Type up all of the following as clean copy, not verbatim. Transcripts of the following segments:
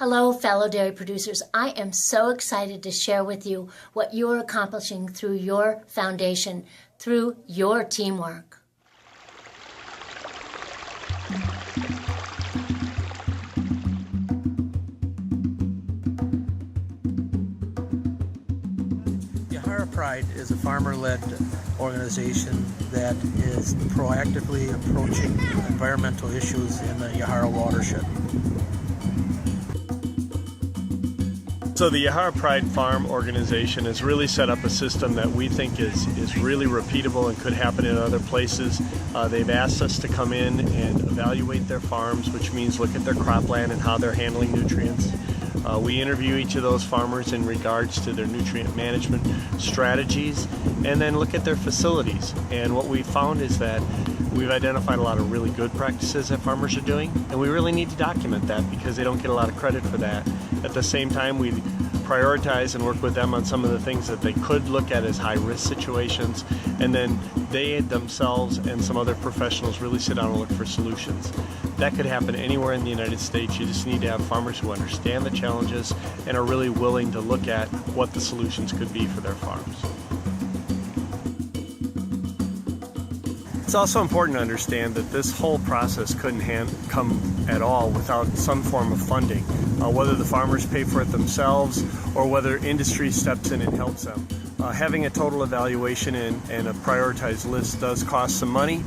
Hello, fellow dairy producers. I am so excited to share with you what you're accomplishing through your foundation, through your teamwork. Yahara Pride is a farmer-led organization that is proactively approaching environmental issues in the Yahara watershed. So the Yahara Pride Farm organization has really set up a system that we think is really repeatable and could happen in other places. They've asked us to come in and evaluate their farms, which means look at their cropland and how they're handling nutrients. We interview each of those farmers in regards to their nutrient management strategies, and then look at their facilities. And what we found is that we've identified a lot of really good practices that farmers are doing, and we really need to document that because they don't get a lot of credit for that. At the same time, we prioritize and work with them on some of the things that they could look at as high-risk situations, and then they themselves and some other professionals really sit down and look for solutions. That could happen anywhere in the United States. You just need to have farmers who understand the challenges and are really willing to look at what the solutions could be for their farms. It's also important to understand that this whole process couldn't come at all without some form of funding, whether the farmers pay for it themselves or whether industry steps in and helps them. Having a total evaluation and a prioritized list does cost some money.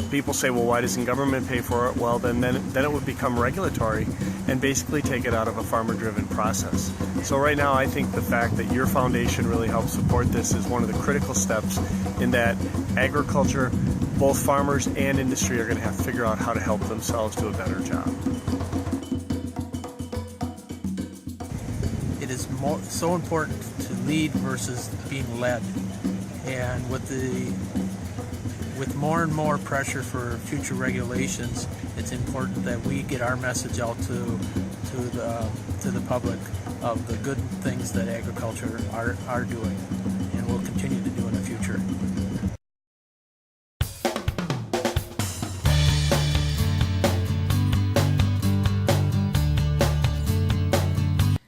People say, well, why doesn't government pay for it? Well, then it would become regulatory and basically take it out of a farmer-driven process. So right now, I think the fact that your foundation really helps support this is one of the critical steps in that agriculture, both farmers and industry are going to have to figure out how to help themselves do a better job. It is so important to lead versus being led, and with more and more pressure for future regulations, it's important that we get our message out to the public of the good things that agriculture are doing and will continue to do in the future.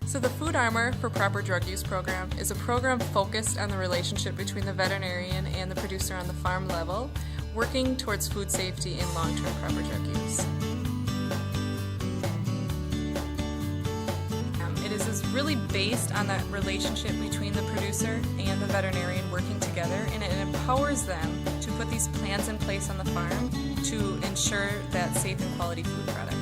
So the Food Armor for Proper Drug Use program is a program focused on the relationship between the veterinarian and the producer on the farm level, working towards food safety and long-term proper drug use. It is really based on that relationship between the producer and the veterinarian working together, and it empowers them to put these plans in place on the farm to ensure that safe and quality food product.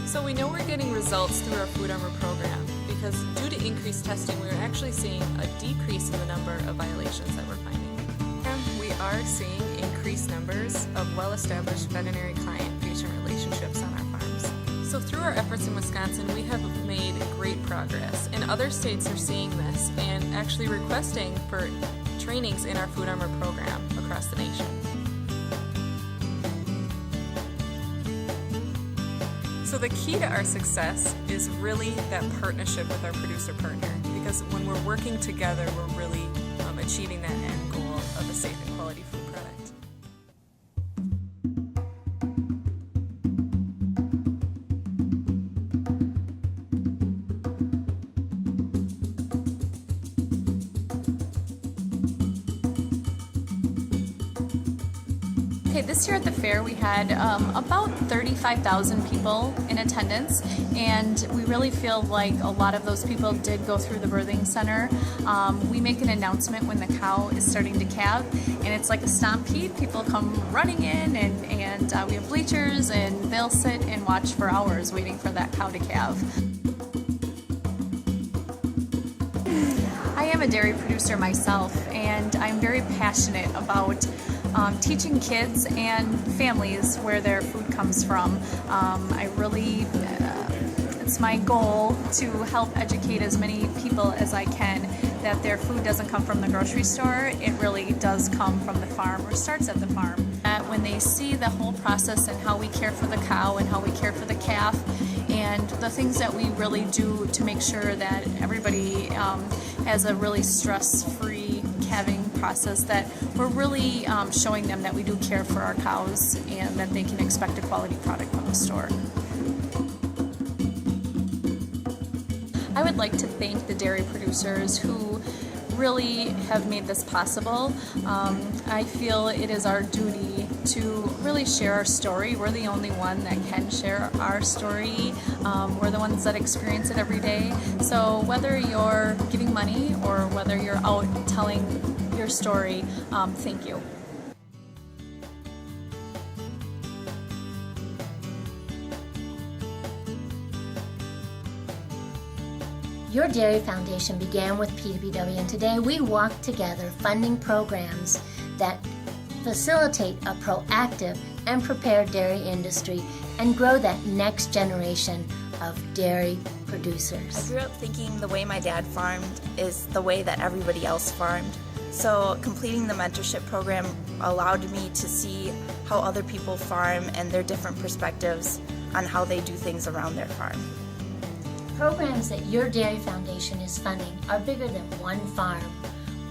So we know we're getting results through our Food Armor program because due to increased testing, we're actually seeing a decrease in the number of violations that we're finding. And we are seeing increased numbers of well-established veterinary client-patient relationships on our farms. So through our efforts in Wisconsin, we have made great progress, and other states are seeing this and actually requesting for trainings in our Food Armor program across the nation. So the key to our success is really that partnership with our producer partner, because when we're working together, we're really achieving that end goal of a safe and quality food product. This year at the fair we had about 35,000 people in attendance, and we really feel like a lot of those people did go through the birthing center. We make an announcement when the cow is starting to calve, and it's like a stampede. People come running in, and we have bleachers, and they'll sit and watch for hours waiting for that cow to calve. I am a dairy producer myself, and I'm very passionate about teaching kids and families where their food comes from. It's my goal to help educate as many people as I can that their food doesn't come from the grocery store. It really does come from the farm, or starts at the farm. When they see the whole process and how we care for the cow and how we care for the calf, and the things that we really do to make sure that everybody has a really stress-free calving process that we're really showing them that we do care for our cows and that they can expect a quality product from the store. I would like to thank the dairy producers who really have made this possible. I feel it is our duty to really share our story. We're the only one that can share our story. We're the ones that experience it every day. So whether you're giving money or whether you're out telling your story, thank you. Your Dairy Foundation began with PDPF, and today we walk together funding programs that facilitate a proactive and prepared dairy industry and grow that next generation of dairy I producers. grew up thinking the way my dad farmed is the way that everybody else farmed. So completing the mentorship program allowed me to see how other people farm and their different perspectives on how they do things around their farm. Programs that Your Dairy Foundation is funding are bigger than one farm,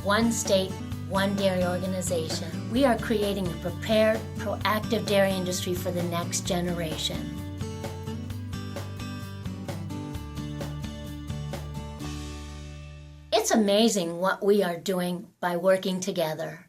one state, one dairy organization. We are creating a prepared, proactive dairy industry for the next generation. It's amazing what we are doing by working together.